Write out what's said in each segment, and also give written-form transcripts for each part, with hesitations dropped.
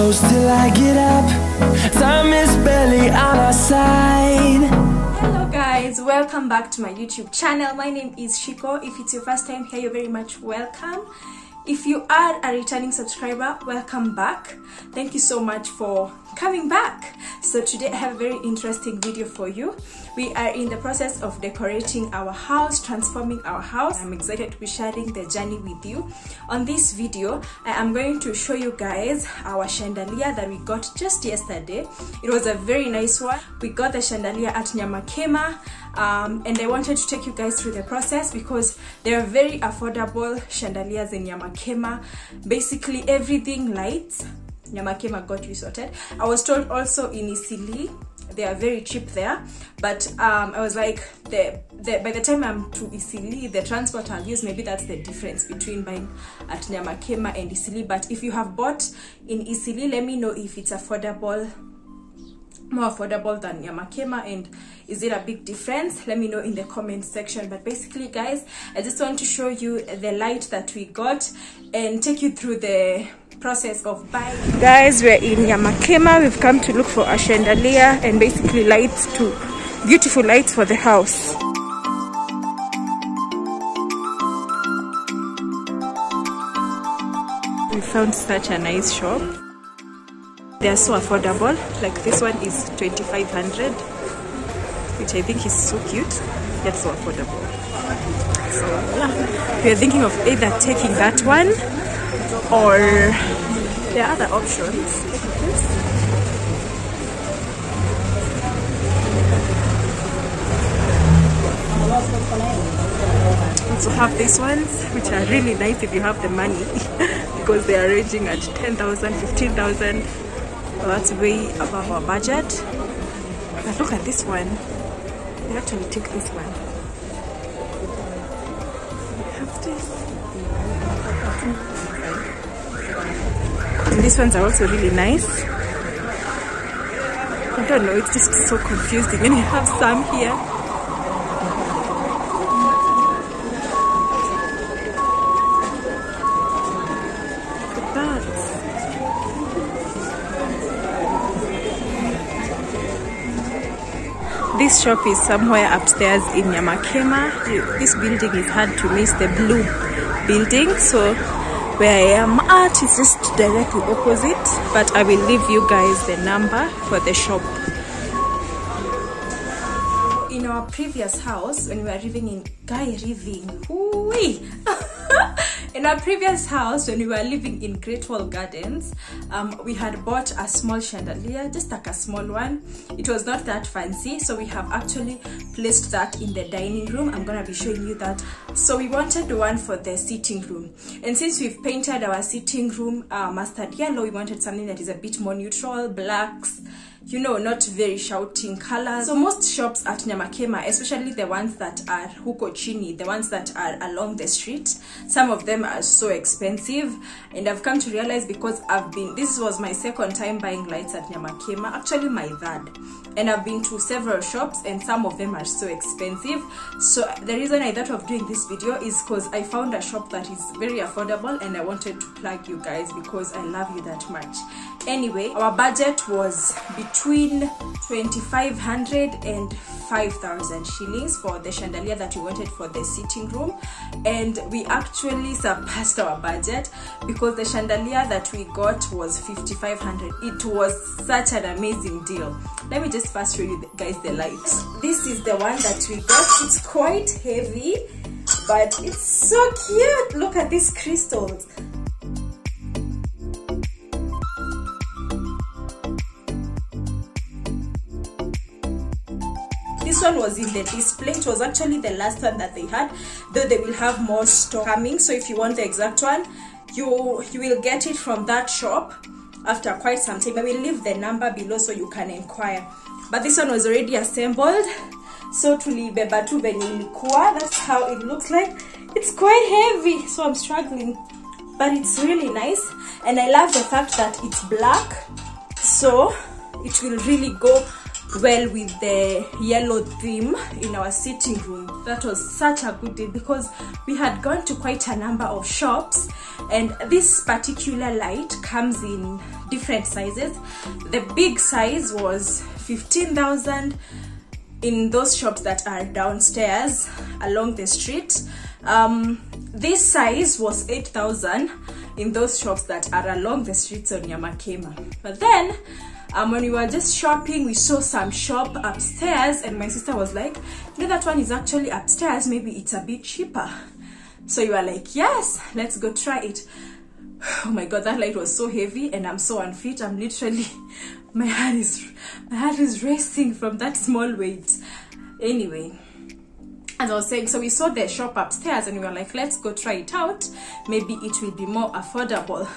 close till I get up. Time is barely on our side. Hello guys, welcome back to my YouTube channel. My name is Shiko. If it's your first time here, you're very much welcome. If you are a returning subscriber, welcome back. Thank you so much for coming back. So today I have a very interesting video for you. We are in the process of decorating our house, transforming our house. I'm excited to be sharing the journey with you. On this video, I am going to show you guys our chandelier that we got just yesterday. It was a very nice one. We got the chandelier at Nyamakema. And I wanted to take you guys through the process because they are very affordable chandeliers in Nyamakema. Basically everything lights, Nyamakema got you sorted. I was told also in Isili they are very cheap there, but I was like, by the time I'm to Isili, the transport I'll use, maybe that's the difference between buying at Nyamakema and Isili. But if you have bought in Isili, let me know if it's affordable, more affordable than Nyamakema, and is it a big difference? Let me know in the comment section. But basically guys, I just want to show you the light that we got and take you through the process of buying. Guys, we're in Nyamakema. We've come to look for a chandelier and basically lights, to beautiful lights for the house. We found such a nice shop. They are so affordable. Like this one is 2,500, which I think is so cute yet so affordable. So we are thinking of either taking that one or there are other options. We also have these ones, which are really nice if you have the money because they are ranging at 10,000, 15,000. Well, that's way above our budget. But look at this one. We actually take this one. We have this. And these ones are also really nice. I don't know, it's just so confusing. And we have some here. Look at that. This shop is somewhere upstairs in Nyamakema. This building is hard to miss, the blue building. So where I am at is just directly opposite, but I will leave you guys the number for the shop. In our previous house, when we were living in in our previous house, when we were living in Great Wall Gardens, we had bought a small chandelier, just like a small one. It was not that fancy, so we have actually placed that in the dining room. I'm gonna be showing you that. So we wanted one for the sitting room, and since we've painted our sitting room mustard yellow, we wanted something that is a bit more neutral, blacks, you know, not very shouting colors. So most shops at Nyamakema, especially the ones that are huko chini, the ones that are along the street, some of them are so expensive. And I've come to realize, because this was my second time buying lights at Nyamakema, actually my third, and I've been to several shops and some of them are so expensive. So the reason I thought of doing this video is because I found a shop that is very affordable and I wanted to plug you guys because I love you that much. Anyway, our budget was between 2,500 and 5,000 shillings for the chandelier that we wanted for the sitting room, and we actually surpassed our budget because the chandelier that we got was 5,500. It was such an amazing deal. Let me just first show you guys the lights. This is the one that we got. It's quite heavy, but it's so cute. Look at these crystals. This one was in the display. It was actually the last one that they had, though they will have more stock coming. So if you want the exact one, you will get it from that shop after quite some time. I will leave the number below so you can inquire. But this one was already assembled, so tulibeba tu venye ilikuwa. That's how it looks like. It's quite heavy, so I'm struggling, but it's really nice. And I love the fact that it's black, so it will really go well with the yellow theme in our sitting room. That was such a good deal because we had gone to quite a number of shops, and this particular light comes in different sizes. The big size was 15,000 in those shops that are downstairs along the street. This size was 8,000 in those shops that are along the streets on Nyamakema. But then when we were just shopping, we saw some shop upstairs, and my sister was like, you know, that one is actually upstairs, maybe it's a bit cheaper. So you were like, yes, let's go try it. Oh my god, that light was so heavy and I'm so unfit. I'm literally, my heart is racing from that small weight. Anyway, as I was saying, so we saw the shop upstairs and we were like, let's go try it out, maybe it will be more affordable.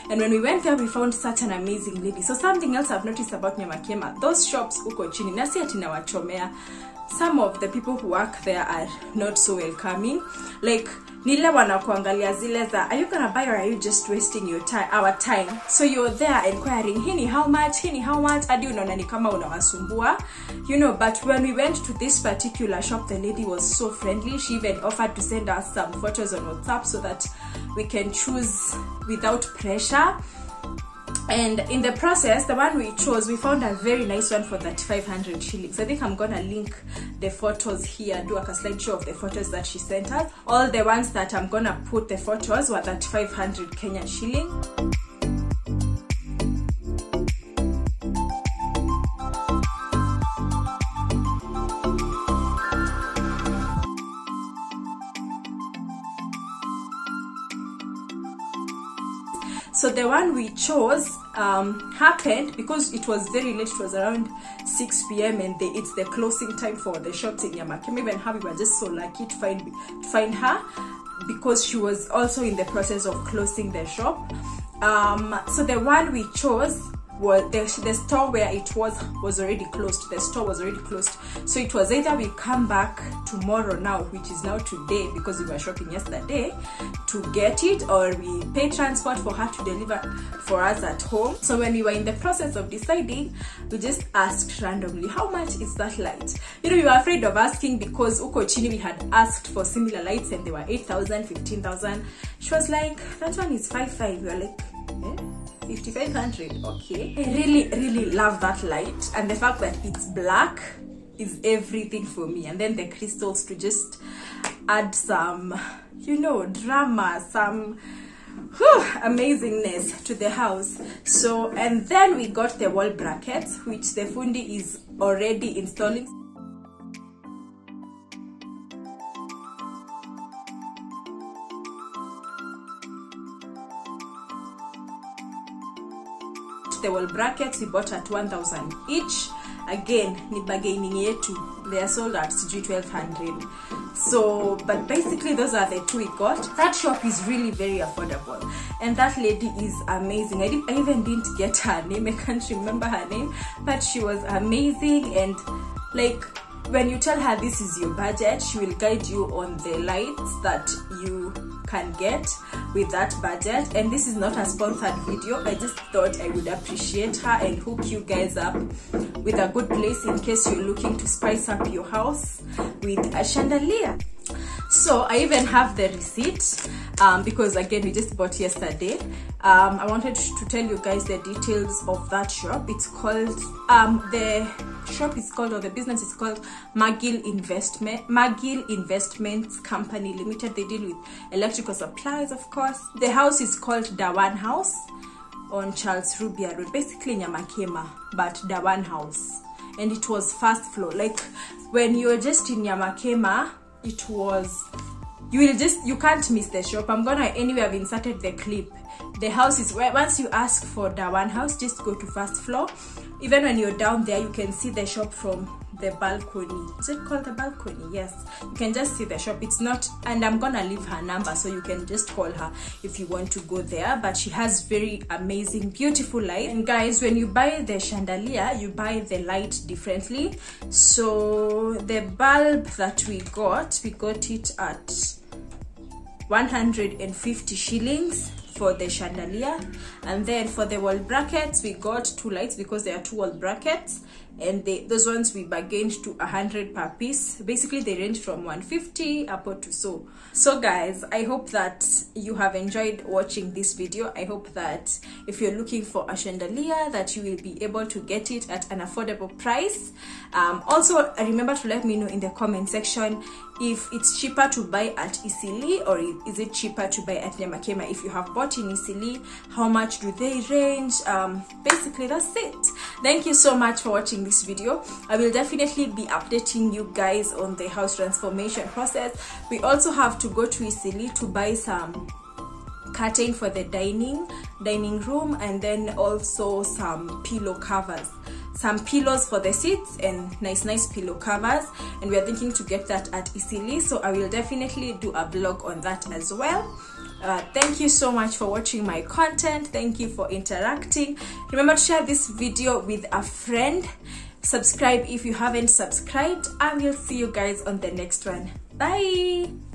And when we went there, we found such an amazing lady. So something else I've noticed about Nyamakema, those shops uko chini, nasi ati nawachomea, some of the people who work there are not so welcoming. Like, nile wanakuangalia zile za, are you gonna buy or are you just wasting your time, our time? So you're there inquiring, hini how much, hadi unaona ni kama unawasumbua, you know. But when we went to this particular shop, the lady was so friendly. She even offered to send us some photos on WhatsApp so that we can choose without pressure. And in the process, the one we chose, we found a very nice one for 3,500 shillings. I think I'm gonna link the photos here, do a slideshow of the photos that she sent us. All the ones that I'm gonna put the photos were 3,500 Kenyan shillings. So the one we chose happened because it was very late. It was around 6 p.m. and it's the closing time for the shops in Nyamakema. Even how we were just so lucky to find her because she was also in the process of closing the shop. So the one we chose was the store where it was already closed. The store was already closed. So it was either we come back tomorrow now, which is now today because we were shopping yesterday, to get it, or we pay transport for her to deliver for us at home. So when we were in the process of deciding, we just asked randomly, how much is that light? You know, we were afraid of asking because uko chini we had asked for similar lights and they were 8,000, 15,000. She was like, that one is 5,500. We were like, eh? 5,500. Okay. I really love that light, and the fact that it's black is everything for me. And then the crystals to just add some, you know, drama, some amazingness to the house. So, and then we got the wall brackets, which the fundi is already installing. The wall brackets we bought at 1,000 each. Again, ni bargaining yetu. They are sold at 1,200. So, but basically those are the two we got. That shop is really very affordable, and that lady is amazing. I even didn't get her name. I can't remember her name, but she was amazing. And like, when you tell her this is your budget, she will guide you on the lights that you can get with that budget. And this is not a sponsored video. I just thought I would appreciate her and hook you guys up with a good place in case you're looking to spice up your house with a chandelier. So I even have the receipt because again we just bought yesterday. I wanted to tell you guys the details of that shop. It's called the shop is called, or the business is called Magil Investments Company Limited. They deal with electrical supplies, of course. The house is called Dawaan House on Charles Rubia Road, basically Nyamakema, but Dawaan House. And it was first floor. Like when you're just in Nyamakema, it was, you can't miss the shop. Anyway, I've inserted the clip. The house is where, once you ask for Dawaan House, just go to first floor. Even when you're down there, you can see the shop from the balcony. Is it called the balcony? Yes, you can just see the shop. It's not, and I'm gonna leave her number so you can just call her if you want to go there. But she has very amazing, beautiful light. And guys, when you buy the chandelier, you buy the light differently. So the bulb that we got it at 150 shillings for the chandelier. And then for the wall brackets, we got two lights because there are two wall brackets, and those ones we bargained to 100 per piece. Basically they range from 150 upward to so guys, I hope that you have enjoyed watching this video. I hope that if you're looking for a chandelier, that you will be able to get it at an affordable price. Also remember to let me know in the comment section if it's cheaper to buy at Eastleigh or is it cheaper to buy at Nyamakema. If you have bought in Eastleigh, how much do they range? Basically that's it. Thank you so much for watching this video. I will definitely be updating you guys on the house transformation process. We also have to go to Eastleigh to buy some curtain for the dining room, and then also some pillow covers, some pillows for the seats, and nice pillow covers, and we are thinking to get that at Eastleigh, so I will definitely do a vlog on that as well. Thank you so much for watching my content. Thank you for interacting. Remember to share this video with a friend. Subscribe if you haven't subscribed. I will see you guys on the next one. Bye.